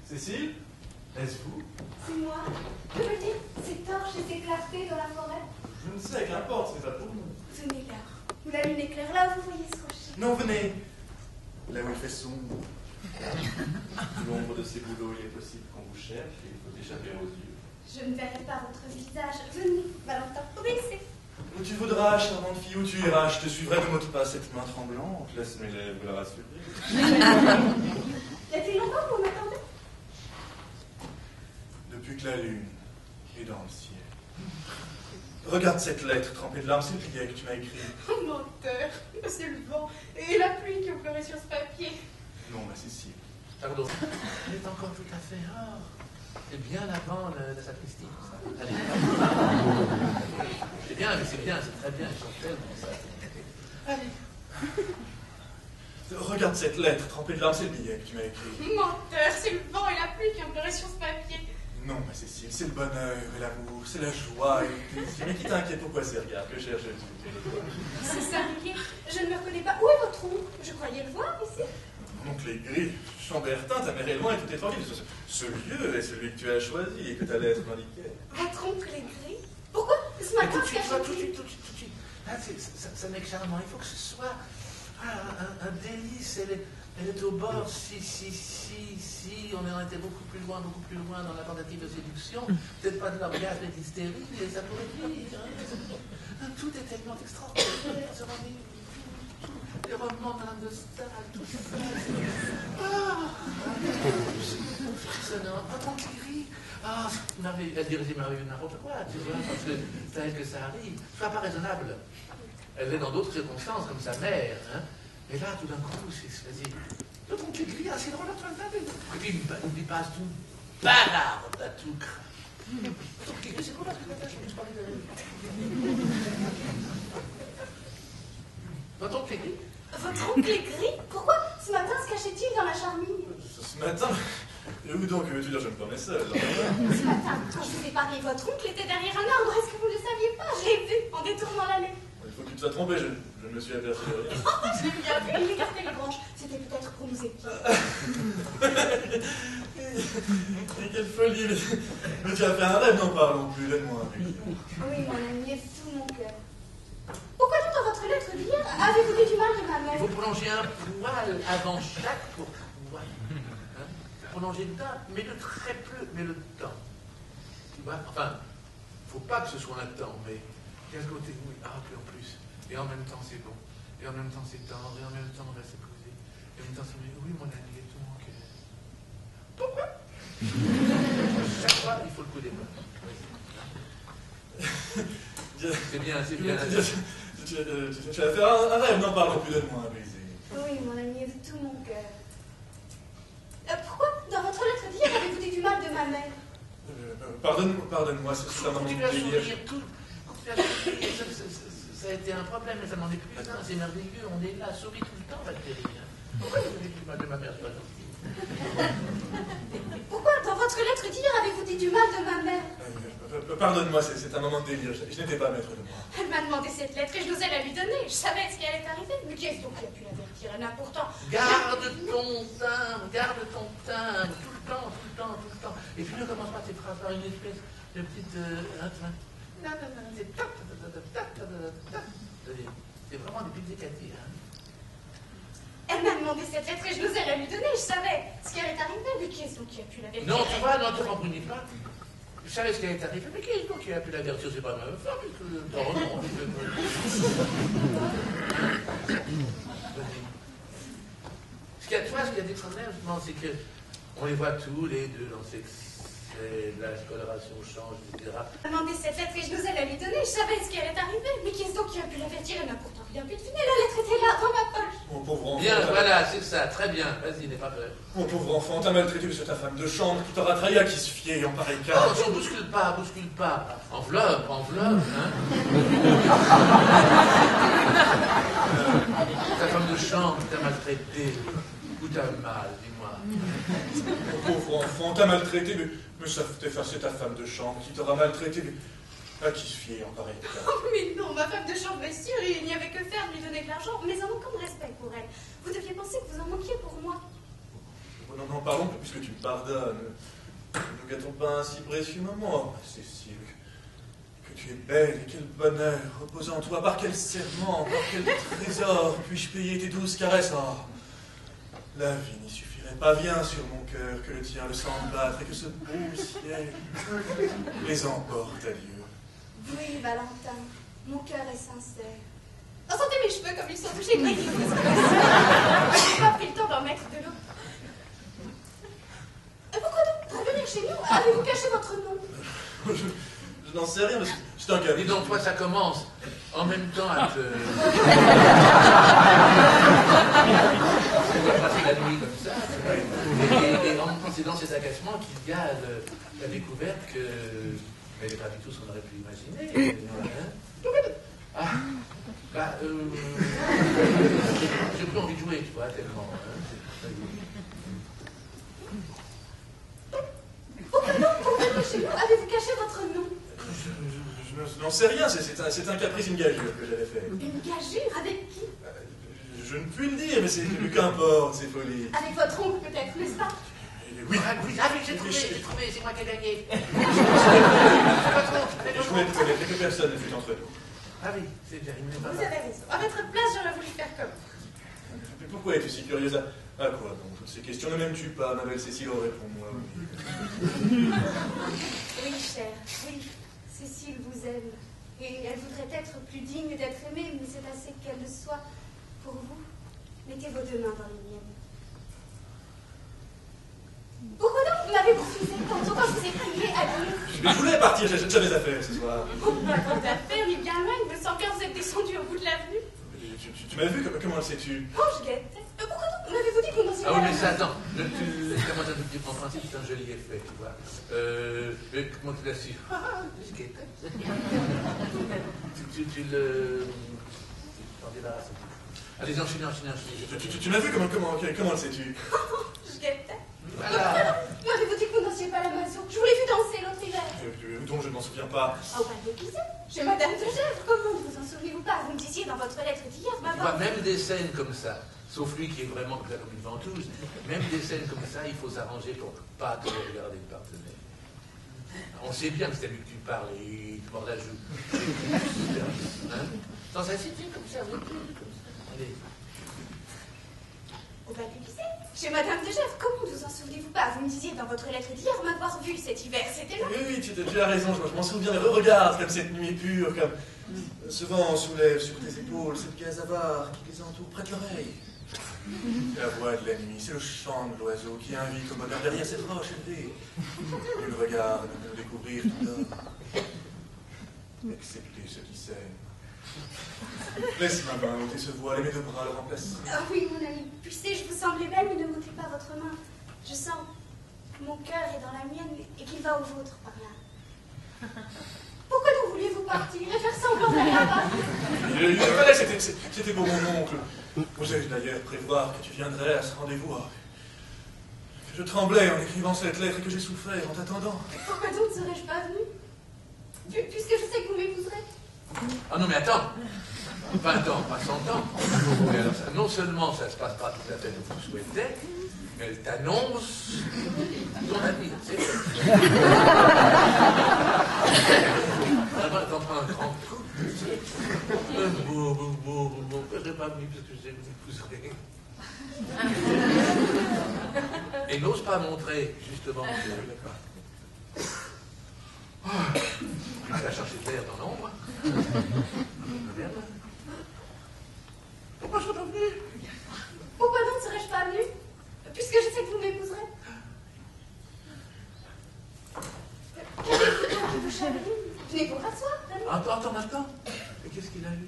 Cécile, est-ce vous? C'est moi. Que veut dire ces torches et ces clartés dans la forêt? Je ne sais, qu'importe, c'est pas pour nous. Venez là, où la lune éclaire, là où vous voyez ce rocher. Non, venez. Là où il fait sombre. Sous l'ombre de ces bouleaux, il est possible qu'on vous cherche et il faut échapper aux yeux. Je ne verrai pas votre visage. Venez, Valentin, obéissez. Où tu voudras, charmante fille, où tu iras, je te suivrai de mot de pas cette main tremblante. Laisse mes lèvres la rassurer. Y a-t-il longtemps que vous m'attendez? Depuis que la lune est dans le ciel. Regarde cette lettre trempée de larmes, c'est le billet que tu m'as écrit. Oh, menteur, c'est le vent et la pluie qui ont pleuré sur ce papier. Non, ma Cécile. Pardon. Elle est encore tout à fait rare. C'est bien avant la sacristie, ça. Allez. C'est bien, c'est très bien. Ils sont tellement ça. Allez. Regarde cette lettre trempée de larmes, c'est le billet que tu m'as écrit. Menteur, c'est le vent et la pluie qui ont pleuré sur ce papier. Non, ma Cécile, c'est le bonheur et l'amour, c'est la joie et le plaisir. Mais qui t'inquiète, pourquoi ces regards que cherches-tu? C'est singulier, je ne me reconnais pas. Où est votre oncle? Je croyais le voir ici. Mon oncle est gris, Chambertin, ta mère est loin et tout est tranquille. Ce lieu est celui que tu as choisi et que ta lettre m'indiquait. Votre oncle est gris? Pourquoi? Ce matin, tout de suite. Ah, ça n'est que charmant. Il faut que ce soit un délice. Elle est au bord, si on en était beaucoup plus loin dans la tentative de séduction, peut-être pas de l'orgasme et d'hystérie, mais ça pourrait dire. Hein. Tout est tellement extraordinaire, ce rendez-vous. Les romans de Stahl, tout ça. Frissonnant. Votre oncle gris. Ah, elle dirait n'importe quoi, tu vois, parce que c'est à elle que ça arrive. Sois pas raisonnable. Elle est dans d'autres circonstances, comme sa mère, hein. Et là, tout d'un coup, vas-y. Le ton gris, c'est drôle, tu vas le taper. Et puis, n'oublie pas tout. Bagarre, t'as tout craint. Ton gris, c'est drôle, parce que je parlais de. Votre oncle est gris? Votre oncle est gris? Pourquoi? Ce matin, se cachait-il dans la charmille? Ce matin? Et où donc veux-tu dire, je me promets seul. Ce matin, quand je vous ai parlé, votre oncle était derrière un arbre. Est-ce que vous ne le saviez pas? Je l'ai vu en détournant l'allée. Il faut que tu te sois trompé, je ne me suis aperçu de rien. Oh, je l'ai bien vu, il écartait les branches. C'était peut-être pour nous épier. Mais quelle folie! Mais tu as fait un rêve, n'en parlons plus, donne-moi un peu. Oui, mon ami, et tout mon cœur. Pourquoi donc dans votre lettre d'hier avez-vous dit du mal de ma mère? Il faut prolonger un poil avant chaque poil. Hein? Prolonger d'un, mais de très peu, mais le temps. Tu vois? Enfin, il ne faut pas que ce soit un temps, mais il y a un côté, oui, puis en plus. Et en même temps, c'est bon. Et en même temps, c'est tendre. Et en même temps, on va s'épouser. Et en même temps, c'est oui, mon ami, et tout mon cœur. Pourquoi? Chaque fois, il faut le coup des mains. C'est bien. Tu as fait un rêve, n'en parlons plus, donne-moi un baiser. Oui, mon ami, et tout mon cœur. Pourquoi, dans votre lettre d'hier, avez-vous dit du mal de ma mère? Pardonne-moi, c'est un moment de Continue à délire. sourire, continue à sourire. Ça a été un problème, mais ça n'en est plus un. C'est merveilleux, on est là, souris tout le temps, Valérie. Pourquoi vous avez dit du mal de ma mère, c'est pas gentil? Pourquoi, dans votre lettre d'hier, avez-vous dit du mal de ma mère? Pardonne-moi, c'est un moment de délire, je n'étais pas maître de moi. Elle m'a demandé cette lettre et je n'osais la lui donner. Je savais ce qui allait arriver. Mais qui est-ce donc qui a pu l'avertir? Elle n'a pourtant... Garde ton timbre, tout le temps. Et puis ne commence pas tes phrases par une espèce de petite... C'est vraiment des petites éclatées, hein. Elle m'a demandé cette lettre et je n'osais la lui donner. Je savais ce qui allait arriver. Mais qui est-ce donc qui a pu l'avertir? Non, tu vois, non, tu m'embrunnis pas. Je savais ce qui allait arriver, mais qui est-ce donc qui a pu l'avertir? C'est pas ma femme, non. Ce qu'il y a d'extraordinaire, justement, c'est que on les voit tous les deux dans cette scène, la coloration change, etc. Elle m'a demandé cette lettre et je n'osais la lui donner. Je savais ce qui allait arriver. Mais qui est-ce donc qui a pu l'avertir? Elle n'a pourtant rien pu deviner. La lettre était là, dans ma poche. Mon pauvre enfant. Bien, voilà, c'est ça, très bien. Vas-y, n'aie pas peur. Mon pauvre enfant, t'as maltraité sur ta femme de chambre qui t'aura trahi à qui se fier en pareil cas. Attention, bouscule pas. Enveloppe, hein. Ta femme de chambre t'a maltraité. Ou t'as mal, dis-moi. Mon pauvre enfant, t'as maltraité, mais ça fait effacer ta femme de chambre qui t'aura maltraité, mais à qui se fier en pareil cas? Oh, mais non, ma femme de chambre est sûre, il n'y avait que faire de lui donner de l'argent, mais en manquant de respect pour elle. Vous deviez penser que vous en manquiez pour moi. n'en parlons que puisque tu me pardonnes. Ne gâtons pas un si précieux moment, Cécile. Que tu es belle et quel bonheur repose en toi. Par quel serment, par quel trésor puis-je payer tes douces caresses? Oh, la vie n'y suffirait pas bien sur mon cœur que le tien le sente battre et que ce beau ciel les emporte à Dieu. Oui, Valentin, mon cœur est sincère. Oh, sentez mes cheveux comme ils sont touchés gris. Je n'ai pas pris le temps d'en mettre de l'eau. Pourquoi donc revenir chez nous? Avez-vous caché votre nom? Je n'en sais rien, mais c'est un cas. Dis donc, toi, ça commence en même temps à te... passer la nuit comme ça. Et en même temps, c'est dans ces agacements qu'il y a la découverte que... Elle n'est pas du tout ce qu'on aurait pu imaginer. Ah, bah, j'ai plus envie de jouer, tu vois, tellement. Pourquoi donc, pour venir chez nous, avez-vous caché votre nom? Je n'en sais rien, c'est un caprice, une gageure que j'avais fait. Une gageure? Avec qui? Je ne puis le dire, mais c'est qu'importe, c'est folie. Avec votre oncle, peut-être, n'est-ce pas? Oui, j'ai trouvé, c'est moi qui ai gagné. Je voulais te connaître, que personne ne fut entre nous. Ah oui, c'est bien, il n'est pas Vous là. avez raison. À votre place, j'aurais voulu faire comme. Mais pourquoi es-tu si curieuse à quoi donc toutes ces questions? Ne m'aimes-tu pas, ma belle Cécile? Oh, réponds-moi. Oui, chère, oui. Cécile vous aime. Et elle voudrait être plus digne d'être aimée, mais c'est assez qu'elle le soit pour vous. Mettez vos deux mains dans les miennes. Pourquoi donc m'avez-vous refusé tantôt quand je vous ai prié à dire? Mais je voulais partir, j'avais affaire ce soir. Vous pas grande affaire, ni bien loin, il me semble que vous êtes descendu au bout de l'avenue. Tu m'as vu, comment le sais-tu? Oh, je guette. Pourquoi donc m'avez-vous dit que vous n'osiez Ah pas? oui, mais ça, attends, comment ça te dit en principe, c'est un joli effet, tu vois. Comment tu l'as su? Ah, je guette. Tu le... T'en débarrasses un peu. Allez, enchaînez. Tu m'as vu, comment le sais-tu? Je guette. Voilà. M'avez-vous dit que vous n'osiez pas la maison? Je vous l'ai vu danser l'autre hiver. Donc je ne m'en souviens pas. Oh, pas de qui c'est? Chez Madame de Gèvres. Comment ne vous en souvenez-vous pas? Vous me disiez dans votre lettre d'hier, Tu vois, même des scènes comme ça, sauf lui qui est vraiment comme une ventouse, même des scènes comme ça, il faut s'arranger pour pas te regarder le partenaire. On sait bien que c'est à lui que tu parles et il te mord la joue. Hein? Dans un site comme ça, oui, comme ça. Allez. Oh, pas de qui c'est? Chez Madame de Gèvres. Comment ne vous en souvenez-vous pas? Vous me disiez dans votre lettre d'hier m'avoir vu cet hiver. C'était là. Oui, tu as raison, je m'en souviens. Mais regarde, comme cette nuit est pure, comme ce vent soulève sur tes épaules cette gaze avare qui les entoure. Prête l'oreille. La voix de la nuit, c'est le chant de l'oiseau qui invite au bonheur derrière cette roche élevée. Nul regard ne peut nous découvrir tout d'or, excepté ceux qui s'aiment. Laisse ma main ôter ce voile et mes deux bras le remplacer. Ah oui, mon ami. Puissez, je vous semblais belle, mais ne m'ôtez pas votre main. Je sens que mon cœur est dans la mienne et qu'il va au vôtre par là. Pourquoi donc vouliez-vous partir et faire semblant d'aller à Paris? Il fallait, c'était pour mon oncle. Osais-je d'ailleurs prévoir que tu viendrais à ce rendez-vous? Que je tremblais en écrivant cette lettre et que j'ai souffert en t'attendant. Pourquoi donc ne serais-je pas venue? Puisque je sais que vous m'épouserez. Ah non, mais attends. Pas 20 ans, pas 100 ans. Mais alors, ça, non seulement ça se passe pas tout à fait comme tu souhaitais, mais elle t'annonce ton avenir. C'est vrai. T'en prends un grand coup. Bon, je serais pas venu parce que je sais que vous épouserez. Et n'ose pas montrer, justement, que... Tu vas chercher de l'air dans l'ombre. Pourquoi je suis pas venu? Pourquoi donc ne serais-je pas venue? Puisque je sais que vous m'épouserez. Qu'avez-vous donc qui vous chagrine? Venez vous rasseoir, Daniel. Attends. Mais qu'est-ce qu'il a eu?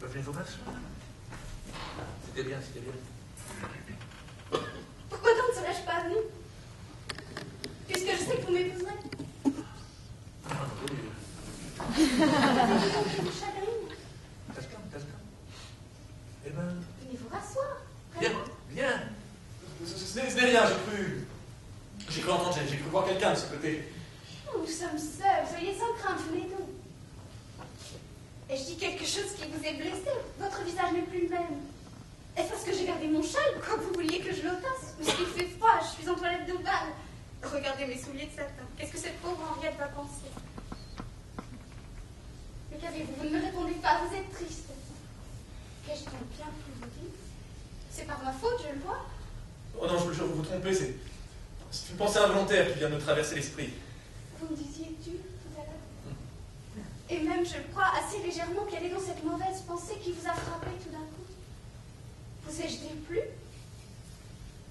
Venez vous rasseoir. C'était bien. Pourquoi donc ne serais-je pas venue? Puisque je sais que vous m'épouserez. Qu'avez-vous donc qui vous chagrine? T'as Eh ben... Venez vous rasseoir. Viens. Ce n'est rien, j'ai cru entendre, j'ai cru voir quelqu'un de ce côté. Nous sommes seuls, soyez sans crainte, venez donc. Ai-je dit quelque chose qui vous ait blessé? Votre visage n'est plus le même. Est-ce parce que j'ai gardé mon châle? Quoi, vous vouliez que je l'ôtasse? Mais il fait froid, je suis en toilette de balle. Regardez mes souliers de satin. Qu'est-ce que cette pauvre Henriette va penser? Mais qu'avez-vous? Vous ne me répondez pas, vous êtes triste. Qu'ai-je donc bien pu vous dire? C'est par ma faute, je le vois. Oh non, je vous le jure, vous vous trompez, c'est une pensée involontaire qui vient de me traverser l'esprit. Vous me disiez tu tout à l'heure. Et même, je crois assez légèrement quelle est donc cette mauvaise pensée qui vous a frappé tout d'un coup. Vous ai-je déplu?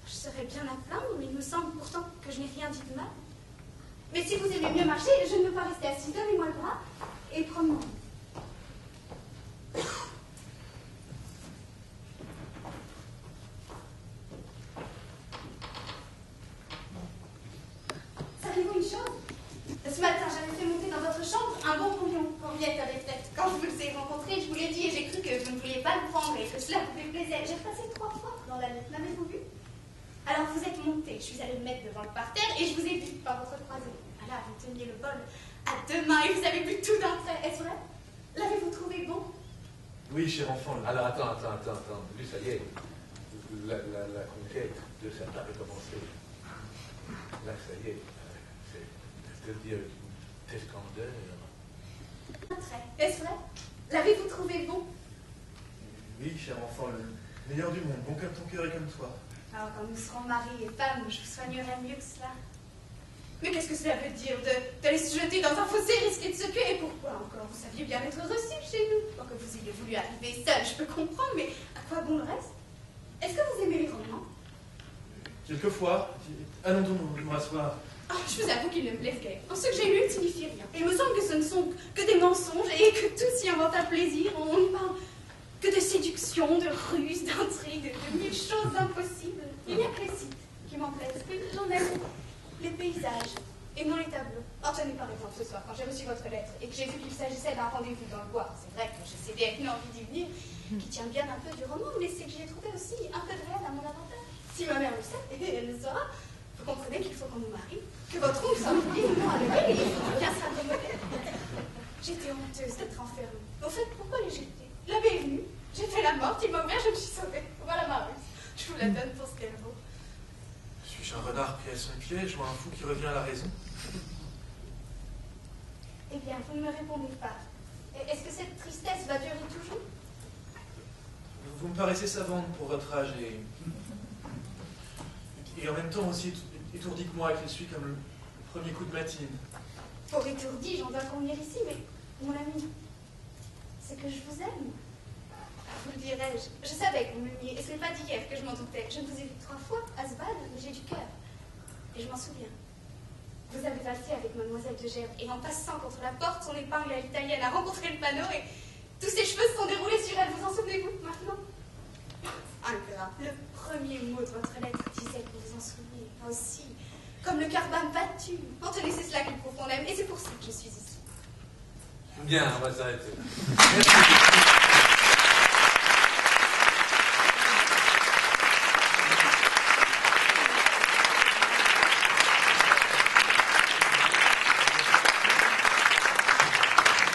Je serais bien à plaindre, mais il me semble pourtant que je n'ai rien dit de mal. Mais si vous aimez mieux marcher, je ne veux pas rester assise. Donnez-moi le bras et prenez-moi. Savez-vous une chose? Ce matin, j'avais fait monter dans votre chambre un bon bouillon qu'Henriette avait fait. Quand je vous ai rencontré, je vous l'ai dit et j'ai cru que vous ne vouliez pas le prendre et que cela vous plaisait. J'ai passé 3 fois dans la nuit. L'avez-vous vu? Alors vous êtes monté, je suis allée me mettre devant le parterre et je vous ai vu par votre croisée. Là, vous teniez le bol à 2 mains et vous avez bu tout d'un trait. Est-ce vrai? L'avez-vous trouvé bon? Oui, cher enfant. Alors attends. Lui, ça y est. La conquête de sa part est commencée. Là, ça y est. C'est de dire tes scandeurs. Un trait. Est-ce vrai? L'avez-vous trouvé bon? Oui, cher enfant, le meilleur du monde, bon comme ton cœur et comme toi. Alors, quand nous serons mari et femme, je vous soignerai mieux que cela. Mais qu'est-ce que cela veut dire d'aller se jeter dans un fossé, risquer de se tuer? Et pourquoi encore? Vous saviez bien être reçu chez nous. Pour que vous ayez voulu arriver seul, je peux comprendre, mais à quoi bon le reste? Est-ce que vous aimez les romans? Quelquefois. Allons donc nous rasseoir. Oh, je vous avoue qu'il ne me plaise guère. En ce que j'ai lu, il ne signifie rien. Il me semble que ce ne sont que des mensonges et que tous y inventent un plaisir. On ne parle que de séduction, de ruse, d'intrigue, de 1000 choses impossibles. Il n'y a que les sites qui m'en plaisent. J'en aime les paysages et non les tableaux. Oh, tenez par exemple ce soir, quand j'ai reçu votre lettre et que j'ai vu qu'il s'agissait d'un rendez-vous dans le bois. C'est vrai que j'ai cédé avec une envie d'y venir, qui tient bien un peu du roman, mais c'est que j'ai trouvé aussi un peu de réel à mon avantage. Si ma mère le sait, et elle le saura, vous comprenez qu'il faut qu'on nous marie, que votre oncle soit divinement à lever et il faut bien se raccommoder. J'étais honteuse d'être enfermée. Au fait, pourquoi les jeter? L'abbé est venu, j'ai fait la morte, il m'a ouvert, je me suis sauvée. Voilà ma ruse. Je vous la donne pour ce qu'elle vaut. Suis-je un renard pris à son piège ou un fou qui revient à la raison? Eh bien, vous ne me répondez pas. Est-ce que cette tristesse va durer toujours? Vous me paraissez savante pour votre âge et en même temps aussi étourdi que moi, qu'il suit comme le premier coup de matine. Pour étourdi, j'en dois convenir ici, mais mon ami, c'est que je vous aime. Vous le dirais-je. Je savais que vous m'aimiez, et ce n'est pas d'hier que je m'en doutais. Je vous ai vu 3 fois à Sval, mais j'ai du cœur. Et je m'en souviens. Vous avez valsé avec mademoiselle de Gerbe, et en passant contre la porte, son épingle à l'italienne a rencontré le panneau, et tous ses cheveux se sont déroulés sur elle. Vous en souvenez-vous, maintenant? Ingrat, le premier mot de votre lettre disait que vous vous en souveniez. Moi aussi, comme le cœur bat battu. Anthony, c'est cela qu'il profond aime, et c'est pour ça que je suis ici. Bien, on va s'arrêter. Merci.